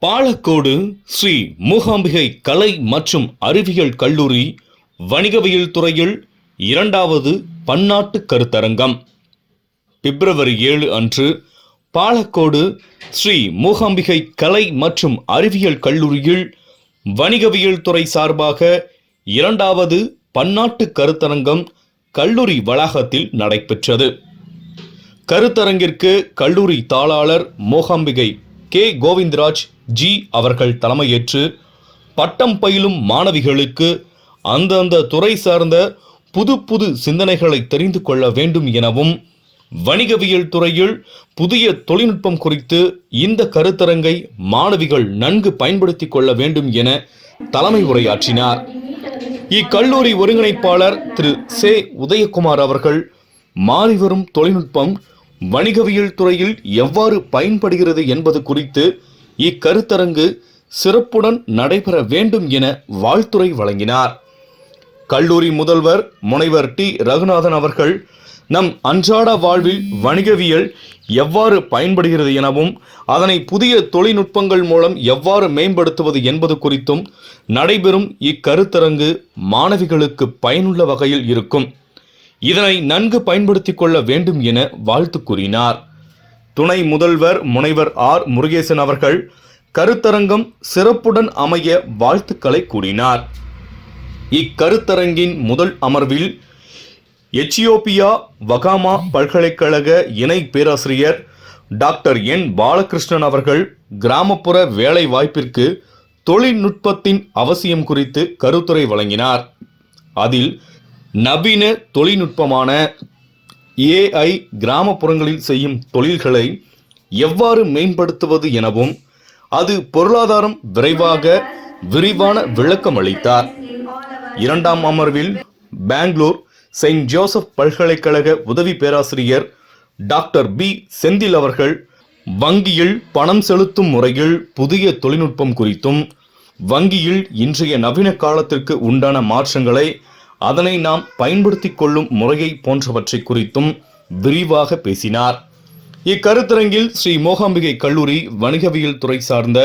பாலக்கோடு ஸ்ரீ மூகாம்பிகை கலை மற்றும் அறிவியல் கல்லூரி வணிகவியல் துறையில் 2வது பன்னாட்டு கருத்தரங்கம் பிப்ரவரி 7 அன்று பாலக்கோடு ஸ்ரீ மூகாம்பிகை கலை மற்றும் அறிவியல் கல்லூரியில் வணிகவியல் துறை சார்பாக 2வது பன்னாட்டு கருத்தரங்கம் கல்லூரி வளாகத்தில் நடைபெற்றது. கருத்தரங்கிற்கு கல்லூரி தாளாளர் மூகாம்பிகை கே. கோவிந்தராஜ் ஜி அவர்கள் தலைமையேற்று பட்டம் பயிலும் மாணவிகளுக்கு அந்தந்த துறை சார்ந்த புது சிந்தனைகளை தெரிந்து கொள்ள வேண்டும் எனவும் வணிகவியல் துறையில் புதிய தொழில்நுட்பம் குறித்து இந்த கருத்தரங்கை மாணவிகள் நன்கு பயன்படுத்திக் கொள்ள வேண்டும் என தலைமை உரையாற்றினார். இக்கல்லூரி ஒருங்கிணைப்பாளர் திரு சே. உதயகுமார் அவர்கள் மாறிவரும் தொழில்நுட்பம் வணிகவியல் துறையில் எவ்வாறு பயன்படுகிறது என்பது குறித்து இக்கருத்தரங்கு சிறப்புடன் நடைபெற வேண்டும் என வாழ்த்துரை வழங்கினார். கல்லூரி முதல்வர் முனைவர் டி. ரகுநாதன் அவர்கள் நம் அன்றாட வாழ்வில் வணிகவியல் எவ்வாறு பயன்படுகிறது எனவும் அதனை புதிய தொழில்நுட்பங்கள் மூலம் எவ்வாறு மேம்படுத்துவது என்பது குறித்தும் நடைபெறும் இக்கருத்தரங்கு மாணவிகளுக்கு பயனுள்ள வகையில் இருக்கும். இதனை நன்கு பயன்படுத்திக் கொள்ள வேண்டும் என வாழ்த்து கூறினார். துணை முதல்வர் முனைவர் ஆர். முருகேசன் அவர்கள் கருத்தரங்கம் சிறப்புடன் அமைய வாழ்த்துக்களை கூறினார். இக்கருத்தரங்கின் முதல் அமர்வில் எத்தியோப்பியா வகாமா பல்கலைக்கழக இணை பேராசிரியர் டாக்டர் என். பாலகிருஷ்ணன் அவர்கள் கிராமப்புற வேலை வாய்ப்பிற்கு தொழில்நுட்பத்தின் அவசியம் குறித்து கருத்துரை வழங்கினார். அதில் நவீன தொழில்நுட்பமான AI கிராமப்புறங்களில் செய்யும் தொழில்களை எவ்வாறு மேம்படுத்துவது எனவும் அது பொருளாதாரம் விரிவான விளக்கம் அளித்தார். 2ஆம் அமர்வில் பெங்களூர் செயின்ட் ஜோசப் பல்கலைக்கழக உதவி பேராசிரியர் டாக்டர் பி. செந்தில் அவர்கள் வங்கியில் பணம் செலுத்தும் முறையில் புதிய தொழில்நுட்பம் குறித்தும் வங்கியில் இன்றைய நவீன காலத்திற்கு உண்டான மாற்றங்களை அதனை நாம் பயன்படுத்திக் கொள்ளும் முறையை போன்றவற்றை குறித்தும் விரிவாக பேசினார். இக்கருத்தரங்கில் ஸ்ரீ மூகாம்பிகை கல்லூரி வணிகவியல் துறை சார்ந்த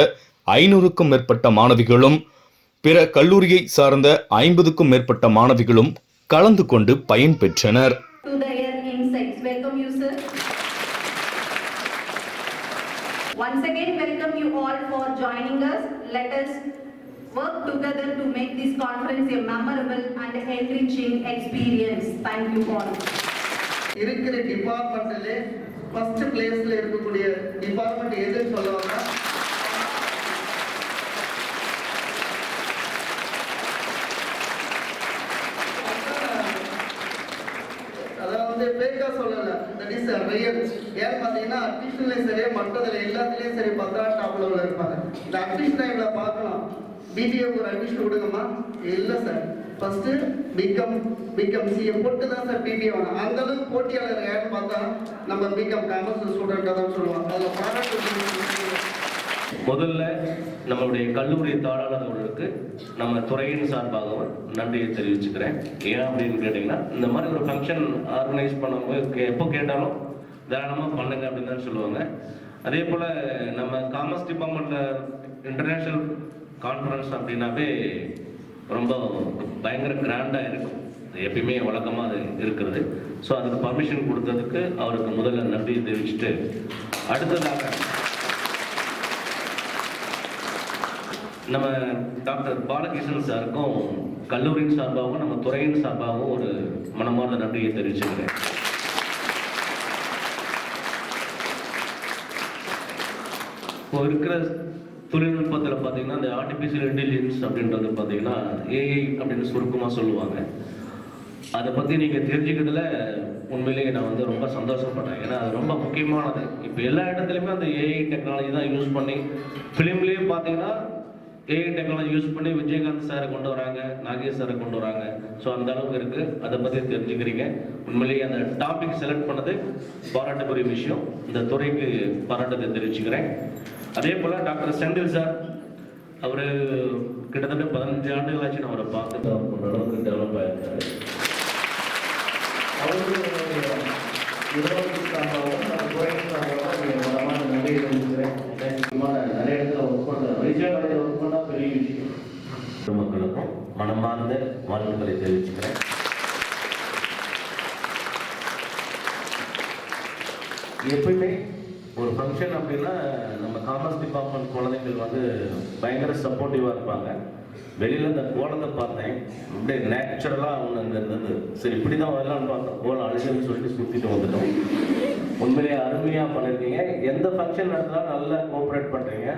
500க்கும் மேற்பட்ட மாணவிகளும் பிற கல்லூரியை சார்ந்த 50க்கும் மேற்பட்ட மாணவிகளும் கலந்து கொண்டு பயன்பெற்றனர். Once again, welcome you all for joining us. Let us work together to make this conference a memorable and enriching experience. Thank you all. இருக்கிற டிபார்ட்மெண்ட்ல ஃபர்ஸ்ட் பிளேஸ்ல இருக்கக்கூடிய டிபார்ட்மெண்ட் எதுன்னு சொல்லுவாங்க? அதாவது பேக்கா சொல்லல, தட் இஸ் ரியல். ஏன் பார்த்தீங்கன்னா அட்மிஷன்லையும் சரி மற்றதில் எல்லாத்துலேயும் சரி 10ஆம் டாப்ல இருப்பாங்க. இந்த அட்மிஷன் டைம்ல பார்க்கலாம், பிபிஏ ஒரு அட்மிஷன் கொடுங்கம்மா, இல்லை சார் ஃபர்ஸ்ட் பிகம் சிஏ போட்டு தான் சார் பிபிஏ வேணும். அந்த அளவுக்கு போட்டியாளர் யாருன்னு பார்த்தா நம்ம பிகம் காமர்ஸ் ஸ்டூடெண்ட்டாக தான் சொல்லுவாங்க. அதில் பாராட்டு முதல்ல நம்மளுடைய கல்லூரி தாளாளர்களுக்கு நம்ம துறையின் சார்பாகவும் நன்றியை தெரிவிச்சுக்கிறேன். ஏன் அப்படின்னு கேட்டிங்கன்னா, இந்த மாதிரி ஒரு ஃபங்க்ஷன் ஆர்கனைஸ் பண்ணும்போது எப்போ கேட்டாலும் தாராளமாக பண்ணுங்க அப்படின்னு தான் சொல்லுவாங்க. அதே போல் நம்ம காமர்ஸ் டிபார்ட்மெண்ட்டில் இன்டர்நேஷ்னல் கான்ஃபரன்ஸ் அப்படின்னாவே ரொம்ப பயங்கர கிராண்டாக இருக்கும். எப்பயுமே வழக்கமாக அது இருக்கிறது. ஸோ அதுக்கு பர்மிஷன் கொடுத்ததுக்கு அவருக்கு முதல்ல நன்றியை தெரிவிச்சுட்டு, அடுத்ததாக நம்ம டாக்டர் பாலகிருஷ்ணன் சாருக்கும் கல்லூரியின் சார்பாகவும் நம்ம துறையின் சார்பாகவும் ஒரு மனமார்ந்த நன்றியை தெரிவிச்சுக்கிறேன். இப்போ இருக்கிற தொழில்நுட்பத்தில் பார்த்தீங்கன்னா, இந்த ஆர்டிஃபிஷியல் இன்டெலிஜென்ஸ் அப்படின்றது பார்த்தீங்கன்னா AI அப்படின்னு சுருக்கமாக சொல்லுவாங்க. அதை பற்றி நீங்கள் தெரிஞ்சுக்கிறதுல உண்மையிலேயே நான் வந்து ரொம்ப சந்தோஷப்படுறேன். ஏன்னா அது ரொம்ப முக்கியமானது. இப்போ எல்லா இடத்துலையுமே அந்த AI டெக்னாலஜி தான் யூஸ் பண்ணி, ஃபிலிம்லேயே பார்த்தீங்கன்னா AI டெக்னாலஜி யூஸ் பண்ணி விஜயகாந்த் சாரை கொண்டு வராங்க, நாகேஷ் சாரை கொண்டு வராங்க. ஸோ அந்த அளவுக்கு இருக்குது. அதை பற்றி தெரிஞ்சுக்கிறீங்க. உண்மையிலேயே அந்த டாபிக் செலக்ட் பண்ணது பாராட்டுக்குரிய விஷயம். இந்த துறைக்கு பாராட்டத்தை தெரிவிச்சுக்கிறேன். அதே போல் டாக்டர் செந்தில் சார், அவர் கிட்டத்தட்ட 15 ஆண்டுகளாச்சு நான் அவரை பார்த்து அளவுக்கு டெவலப் ஆகிருக்காரு. அவருக்கு நிறுவனத்துக்காகவும் துறைக்காகவும் நன்றியை தெரிவிக்கிறேன். நிறைய மனமார்ந்த வாழ்த்துக்களை தெரிவிச்சுக்கிறேன். எப்பயுமே ஒரு ஃபங்க்ஷன் அப்படின்னா நம்ம காமர்ஸ் டிபார்ட்மெண்ட் குழந்தைகள் வந்து பயங்கர சப்போர்ட்டிவாக இருப்பாங்க. வெளியில் இந்த கோலத்தை பார்த்தேன், அப்படியே நேச்சுரலாக அவங்க அங்கே இருந்தது. சரி இப்படி தான் வரலான்னு பார்த்தோம், கோலம் அழிச்சுன்னு சொல்லிட்டு சுற்றிட்டு வந்துட்டோம். உண்மையிலேயே அருமையாக பண்ணியிருக்கீங்க. எந்த ஃபங்க்ஷன் நடந்தாலும் நல்லா கோஆப்ரேட் பண்ணுறீங்க.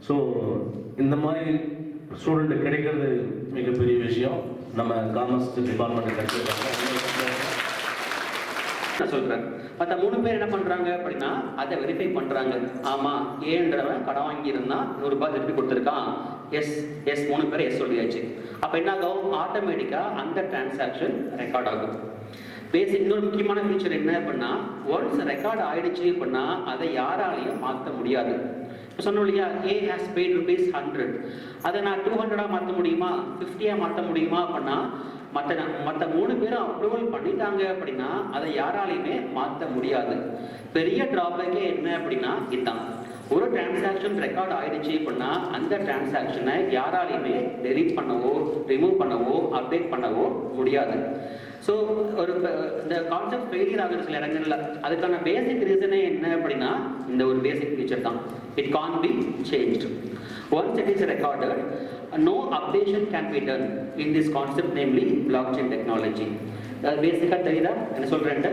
ஸோ இந்த மாதிரி ஸ்டூடெண்ட் கிடைக்கிறது மிகப்பெரிய விஷயம். நம்ம காமர்ஸ் டிபார்ட்மெண்ட் கிடைச்சிருக்காங்க. நான் சொல்றேன். மற்ற 3 பேர் என்ன பண்றாங்க அப்படின்னா அதை வெரிஃபை பண்றாங்க. ஆமா, ஏன்றவன் கடன் வாங்கியிருந்தான், ₹100 திருப்பி கொடுத்துருக்கான், எஸ் எஸ் 3 பேர் எஸ் சொல்லியாச்சு. அப்ப என்ன ஆகும்? ஆட்டோமேட்டிக்கா அந்த டிரான்சாக்ஷன் ரெக்கார்ட் ஆகும். பேசிக் இன்னொரு முக்கியமான ஃபீச்சர் என்ன அப்படின்னா, ஒன்ஸ் ரெக்கார்ட் ஆயிடுச்சு அப்படின்னா அதை யாராலையும் மாற்ற முடியாது. சொன்னோம் இல்லையா, ஏ ஹேஸ் பெய்ட் ₹100, அதை நான் 200 மாற்ற முடியுமா, 50 மாற்ற முடியுமா அப்படின்னா மற்ற 3 பேரும் அப்ரூவல் பண்ணிட்டாங்க அப்படின்னா அதை யாராலையுமே மாற்ற முடியாது. பெரிய டிராபேக்கே என்ன அப்படின்னா இதுதான். ஒரு டிரான்சாக்ஷன் ரெக்கார்ட் ஆயிடுச்சு அப்படின்னா அந்த டிரான்சாக்ஷனை யாராலையுமே டெலீட் பண்ணவோ ரிமூவ் பண்ணவோ அப்டேட் பண்ணவோ முடியாது. ஸோ இந்த கான்செப்ட் ஃபெயிலியர் ஆகுது சில இடங்கள்ல. அதுக்கான பேசிக் ரீசனே என்ன அப்படின்னா இந்த ஒரு பேசிக் ஃபீச்சர் தான். It can be changed. Once it is recorded, no updation can be done in this concept, namely blockchain technology. பேசிக்காக தெரியுதா என்ன சொல்கிறேன்ட்டு?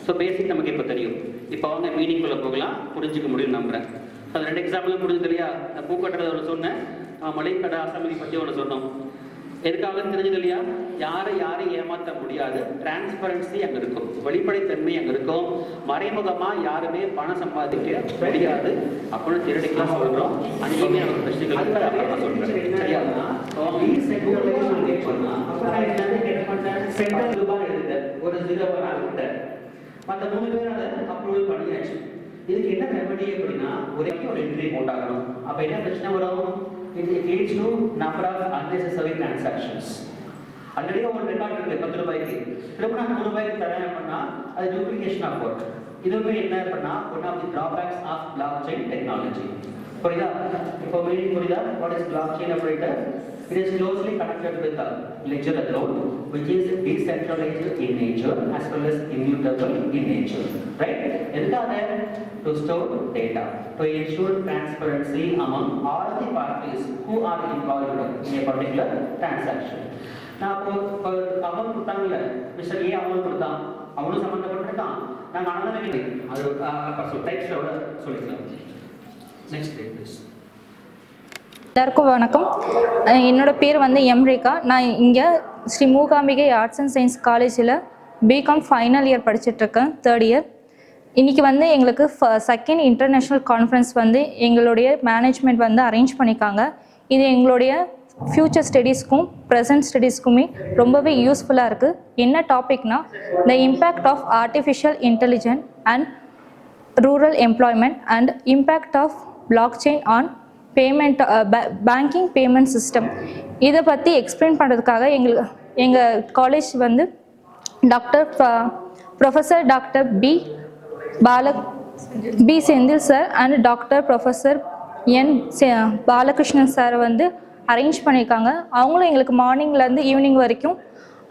ஸோ பேசிக் நமக்கு இப்போ தெரியும். இப்போ அவங்க மீனிங்குள்ளே போகலாம், புரிஞ்சிக்க முடியும் நம்புகிறேன். அது 2 எக்ஸாம்பிளும் புரிஞ்சு இல்லையா? நான் பூக்கட்டுறது ஒன்று சொன்னேன், மளிகை அசம்பிளி பற்றி ஒன்று சொன்னோம். எதுக்காக தெரிஞ்சது இல்லையா? யாரையும் ஏமாற்ற முடியாது. டிரான்ஸ்பரன்சி அங்கே இருக்கும், வெளிப்படைத்தன்மை அங்கே இருக்கும். மறைமுகமாக யாருமே பணம் சம்பாதிக்க முடியாது அப்படின்னு தியரிட்டிக்கலாக சொல்கிறோம். அங்கேயுமே நமக்கு பிரச்சனைகள் அப்புறமா சொல்கிறேன். சரியா? ஒரு 0 ஆகிட்ட மற்ற 3 பேர் அதை அப்ரூவல் பண்ணியாச்சு. இதுக்கு என்ன ரெமெடி அப்படின்னா ஒரு என்ட்ரி போட்டாகணும். அப்போ என்ன பிரச்சனை வரும்? It leads to number of unnecessary transactions. Already ஒரு ரெக்கார்ட் இருக்கு ₹10 திரும்ப நான் ₹100 தரேன் அப்படின்னா அது டூப்ளிகேஷன் ஆஃப் ஒர்க். இதுவுமே என்ன அப்படின்னா one of the drawbacks of blockchain technology. புரியுதா? இப்போ மீனிங் புரியுதா? வாட் இஸ் பிளாக் செயின் அப்படின்ட்டு? It is closely connected with the ledger account, which is decentralized in nature as well as immutable in nature. Right? எதுக்காக? To store data, to ensure transparency among all the parties who are involved in a particular transaction. நான் இப்போ amount கொடுத்தாங்கல்ல, mister A amount கொடுத்தான், அவனும் சம்மந்தப்பட்டிருக்கான், நாங்கள் another அது டைப்ஸோட சொல்லிக்கலாம். Next date please. எல்லாருக்கும் வணக்கம். என்னோட பேர் வந்து எம் ரேகா. நான் இங்கே Sri Mookambigai arts and science காலேஜில் பிகாம் ஃபைனல் இயர் படிச்சுட்ருக்கேன், 3rd இயர். இன்றைக்கி வந்து எங்களுக்கு செகண்ட் இன்டர்நேஷ்னல் கான்ஃபரன்ஸ் வந்து எங்களுடைய மேனேஜ்மெண்ட் வந்து அரேஞ்ச் பண்ணியிருக்காங்க. இது எங்களுடைய ஃப்யூச்சர் ஸ்டடீஸ்க்கும் ப்ரெசன்ட் ஸ்டடீஸ்க்குமே ரொம்பவே யூஸ்ஃபுல்லாக இருக்குது. என்ன டாபிக்னா the impact of artificial intelligence and rural employment and impact of blockchain on payment banking payment system. இதை பற்றி எக்ஸ்பிளைன் பண்ணுறதுக்காக எங்கள் காலேஜ் வந்து professor doctor P Senthil sir and doctor professor N Balakrishnan sir வந்து அரேஞ்ச் பண்ணியிருக்காங்க. அவங்களும் எங்களுக்கு மார்னிங்லேருந்து ஈவினிங் வரைக்கும்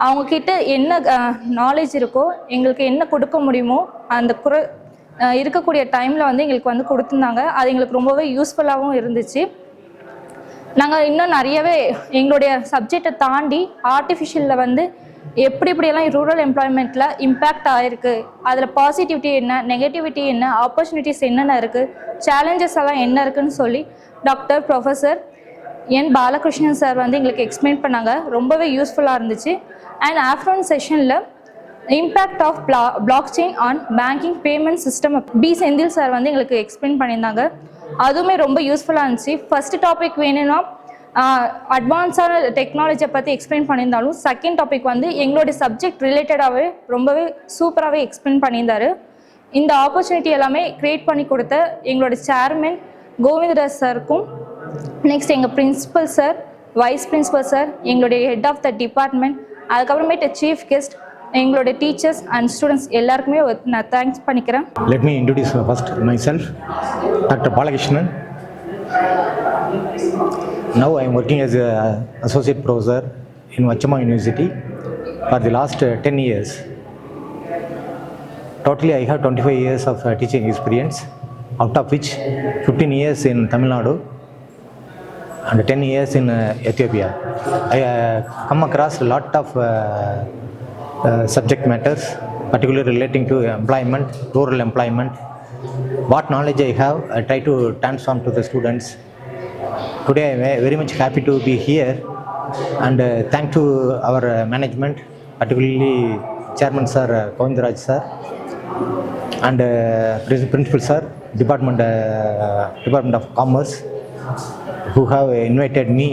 அவங்கக்கிட்ட என்ன நாலேஜ் இருக்கோ எங்களுக்கு என்ன கொடுக்க முடியுமோ அந்த இருக்கக்கூடிய டைமில் வந்து எங்களுக்கு வந்து கொடுத்துருந்தாங்க. அது எங்களுக்கு ரொம்பவே யூஸ்ஃபுல்லாகவும் இருந்துச்சு. நாங்கள் இன்னும் நிறையவே எங்களுடைய சப்ஜெக்டை தாண்டி ஆர்டிஃபிஷியலில் வந்து எப்படியெல்லாம் ரூரல் எம்ப்ளாய்மெண்ட்டில் இம்பேக்ட் ஆகிருக்கு, அதில் பாசிட்டிவிட்டி என்ன, நெகட்டிவிட்டி என்ன, ஆப்பர்ச்சுனிட்டிஸ் என்னென்ன இருக்குது, சேலஞ்சஸ் எல்லாம் என்ன இருக்குதுன்னு சொல்லி doctor professor N Balakrishnan sir வந்து எங்களுக்கு எக்ஸ்பிளைன் பண்ணாங்க. ரொம்பவே யூஸ்ஃபுல்லாக இருந்துச்சு. அண்ட் ஆஃப்டர்நூன் செஷனில் impact of blockchain on banking payment system P Senthil sir வந்து எங்களுக்கு எக்ஸ்பிளைன் பண்ணியிருந்தாங்க. அதுவுமே ரொம்ப யூஸ்ஃபுல்லாக இருந்துச்சு. ஃபஸ்ட்டு டாபிக் வேணும்னா அட்வான்ஸான டெக்னாலஜியை பற்றி எக்ஸ்பிளைன் பண்ணியிருந்தாலும் செகண்ட் டாபிக் வந்து எங்களுடைய சப்ஜெக்ட் ரிலேட்டடாகவே ரொம்பவே சூப்பராகவே எக்ஸ்பிளைன் பண்ணியிருந்தார். இந்த ஆப்பர்ச்சுனிட்டி எல்லாமே க்ரியேட் பண்ணி கொடுத்த எங்களுடைய சேர்மன் கோவிந்தராஜ் சாருக்கும், நெக்ஸ்ட் எங்கள் principal sir, vice principal sir, எங்களுடைய ஹெட் ஆஃப் த டிபார்ட்மெண்ட், அதுக்கப்புறமேட்டு சீஃப் கெஸ்ட், எங்களுடைய டீச்சர்ஸ் அண்ட் ஸ்டூடெண்ட்ஸ் எல்லாருக்குமே நான் தேங்க்ஸ் பண்ணிக்கிறேன். Let me introduce first myself, Dr. Balakrishnan. Now I am working as an associate professor in Vachama University for the last 10 years. Totally, I have 25 years of teaching experience, out of which 15 years in Tamil Nadu and 10 years in Ethiopia. I come across a lot of subject matters, particularly relating to employment, rural employment. What knowledge I have, I try to transform to the students. Today, I am very much happy to be here, and thank to our management, particularly Chairman Sir Govindaraj Sir, and Principal Sir, Department of Commerce, who have invited me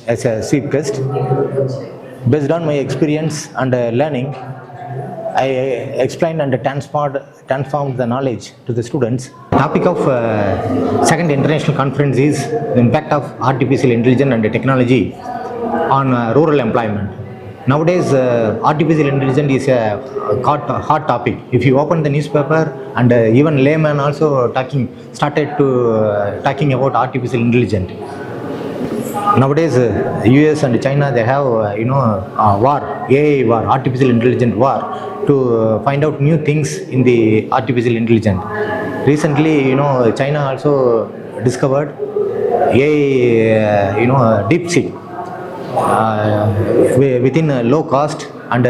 as a chief guest. Based on my experience and learning, I explained and transformed the knowledge to the students. Topic of second international conference is the impact of artificial intelligence and technology on rural employment. Nowadays, artificial intelligence is a hot topic. If you open the newspaper, and even layman also started to talking about artificial intelligence. Nowadays, US and China, they have war, AI war, artificial intelligence war, to find out new things in the artificial intelligence. Recently, China also discovered AI, DeepSeek, within low cost and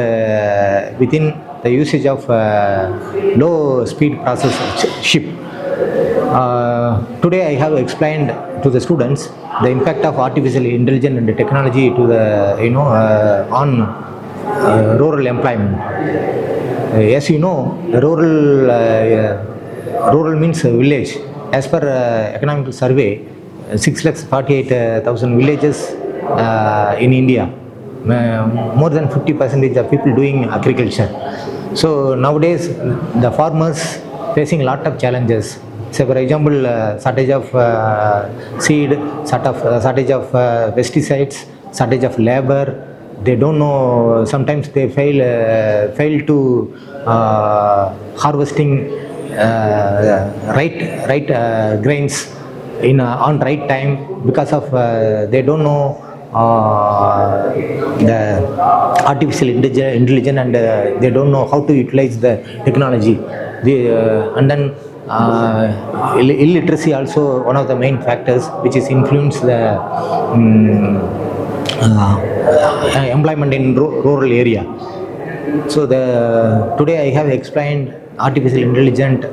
within the usage of low speed process chip. Today I have explained to the students the impact of artificial intelligence and technology to the on rural employment. As you know, rural means village. As per economic survey, 6,48,000 villages in India. More than 50% of people doing agriculture. So nowadays the farmers facing a lot of challenges. So for example, shortage of seed, shortage of pesticides, shortage of labor. They don't know. Sometimes they fail to harvesting right grains on right time, because of they don't know the artificial intelligence, and they don't know how to utilize the technology. And then illiteracy also one of the main factors which is influence the employment in rural area. So today I have explained artificial intelligence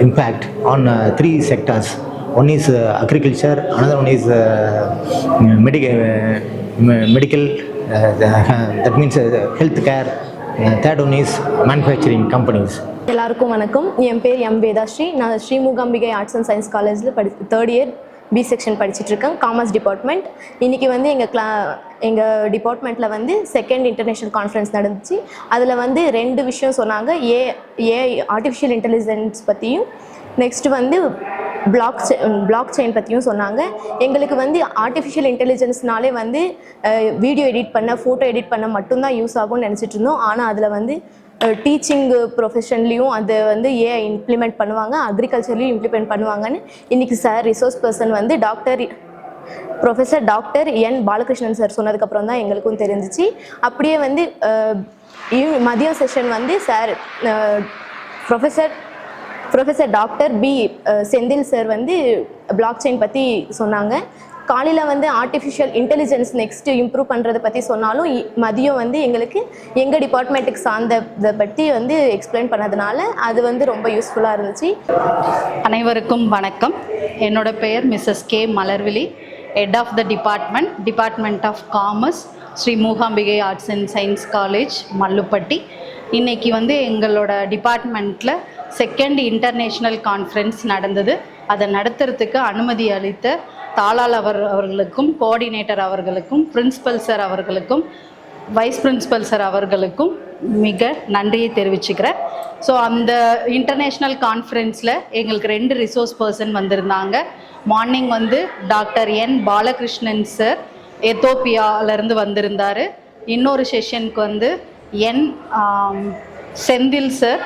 impact on three sectors. One is agriculture, another one is medical, that means healthcare, third one is manufacturing companies. எல்லாருக்கும் வணக்கம். என் பேர் M Vedhasri. நான் Sri Mookambigai arts and science காலேஜில் third year B section படிச்சுட்ருக்கேன், commerce department. இன்றைக்கி வந்து எங்கள் டிபார்ட்மெண்ட்டில் வந்து செகண்ட் இன்டர்நேஷ்னல் கான்ஃபரன்ஸ் நடந்துச்சு. அதில் வந்து 2 விஷயம் சொன்னாங்க. ஏஐ ஆர்டிஃபிஷியல் இன்டெலிஜென்ஸ் பற்றியும், நெக்ஸ்ட்டு வந்து பிளாக் செயின் பற்றியும் சொன்னாங்க. எங்களுக்கு வந்து ஆர்டிஃபிஷியல் இன்டெலிஜென்ஸ்னாலே வந்து வீடியோ எடிட் பண்ண, ஃபோட்டோ எடிட் பண்ண மட்டும்தான் யூஸ் ஆகும்னு நினச்சிட்டு இருந்தோம். ஆனால் அதில் வந்து டீச்சிங் ப்ரொஃபஷன்லேயும் அதை வந்து ஏஐ இம்ப்ளிமெண்ட் பண்ணுவாங்க, அக்ரிகல்ச்சர்லேயும் இம்ப்ளிமெண்ட் பண்ணுவாங்கன்னு இன்றைக்கி சார் ரிசோர்ஸ் பர்சன் வந்து professor doctor N Balakrishnan sir சொன்னதுக்கப்புறம் தான் எங்களுக்கும் தெரிஞ்சிச்சு. அப்படியே வந்து மதியம் செஷன் வந்து sir professor doctor P Senthil sir வந்து பிளாக் செயின் பற்றி சொன்னாங்க. காலையில் வந்து ஆர்டிஃபிஷியல் இன்டெலிஜென்ஸ் நெக்ஸ்ட்டு இம்ப்ரூவ் பண்ணுறதை பற்றி சொன்னாலும், மதியம் வந்து எங்களுக்கு எங்கள் டிபார்ட்மெண்ட்டுக்கு சார்ந்ததை பற்றி வந்து எக்ஸ்பிளைன் பண்ணதுனால அது வந்து ரொம்ப யூஸ்ஃபுல்லாக இருந்துச்சு. அனைவருக்கும் வணக்கம். என்னோட பெயர் Mrs K Malarvizhi, head of the department of commerce, Sri Mookambigai arts and science college, Mallupatti. இன்றைக்கி வந்து எங்களோட டிபார்ட்மெண்ட்டில் செகண்ட் இன்டர்நேஷ்னல் கான்ஃபரன்ஸ் நடந்தது. அதை நடத்துறதுக்கு அனுமதி அளித்த தாளால் அவர்களுக்கும், கோஆர்டினேட்டர் அவர்களுக்கும், பிரின்சிபல் சார் அவர்களுக்கும், வைஸ் பிரின்சிபல் சார் அவர்களுக்கும் மிக நன்றியை தெரிவிச்சுக்கிறேன். ஸோ அந்த இன்டர்நேஷ்னல் கான்ஃபரன்ஸில் எங்களுக்கு 2 ரிசோர்ஸ் பர்சன் வந்திருந்தாங்க. மார்னிங் வந்து டாக்டர் என் பாலகிருஷ்ணன் சார் எத்தோப்பியாவிலேருந்து வந்திருந்தார். இன்னொரு செஷனுக்கு வந்து என் செந்தில் சார்,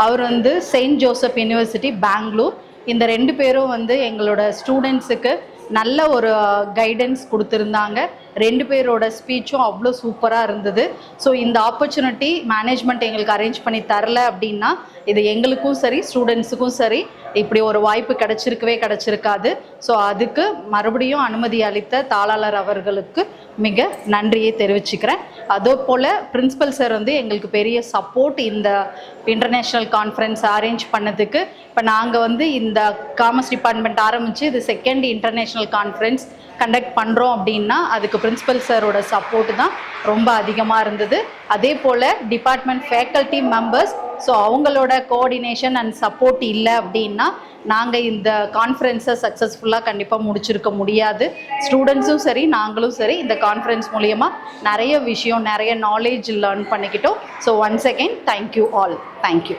அவர் வந்து செயின்ட் ஜோசப் யூனிவர்சிட்டி, பெங்களூர். இந்த 2 பேரும் வந்து எங்களோட ஸ்டூடெண்ட்ஸுக்கு நல்ல ஒரு கைடன்ஸ் கொடுத்துருந்தாங்க. 2 பேரோட ஸ்பீச்சும் அவ்வளோ சூப்பராக இருந்தது. ஸோ இந்த ஆப்பர்ச்சுனிட்டி மேனேஜ்மெண்ட் எங்களுக்கு அரேஞ்ச் பண்ணி தரல அப்படின்னா இது எங்களுக்கும் சரி ஸ்டூடெண்ட்ஸுக்கும் சரி இப்படி ஒரு வாய்ப்பு கிடைச்சிருக்காது. ஸோ அதுக்கு மறுபடியும் அனுமதி அளித்த தாளாளர் அவர்களுக்கு மிக நன்றியை தெரிவிச்சுக்கிறேன். அதே போல் பிரின்சிபல் சார் வந்து எங்களுக்கு பெரிய சப்போர்ட் இந்த இன்டர்நேஷ்னல் கான்ஃபரன்ஸ் அரேஞ்ச் பண்ணதுக்கு. இப்போ நாங்கள் வந்து இந்த காமர்ஸ் டிபார்ட்மெண்ட் ஆரம்பித்து இது 2nd இன்டர்நேஷ்னல் கான்ஃபரன்ஸ் கண்டக்ட் பண்ணுறோம் அப்படின்னா அதுக்கு பிரின்சிபல் சாரோட சப்போர்ட் தான் ரொம்ப அதிகமாக இருந்தது. அதே போல் டிபார்ட்மெண்ட் ஃபேக்கல்ட்டி மெம்பர்ஸ் ஸோ அவங்களோட கோஆர்டினேஷன் அண்ட் சப்போர்ட் இல்லை அப்படின்னா நாங்கள் இந்த கான்ஃபரன்ஸை சக்ஸஸ்ஃபுல்லாக கண்டிப்பாக முடிச்சிருக்க முடியாது. ஸ்டூடெண்ட்ஸும் சரி நாங்களும் சரி இந்த கான்ஃபரன்ஸ் மூலயமா நிறைய விஷயம் நிறைய நாலேஜ் லேர்ன் பண்ணிக்கிட்டோம். So once again thank you all. Thank you.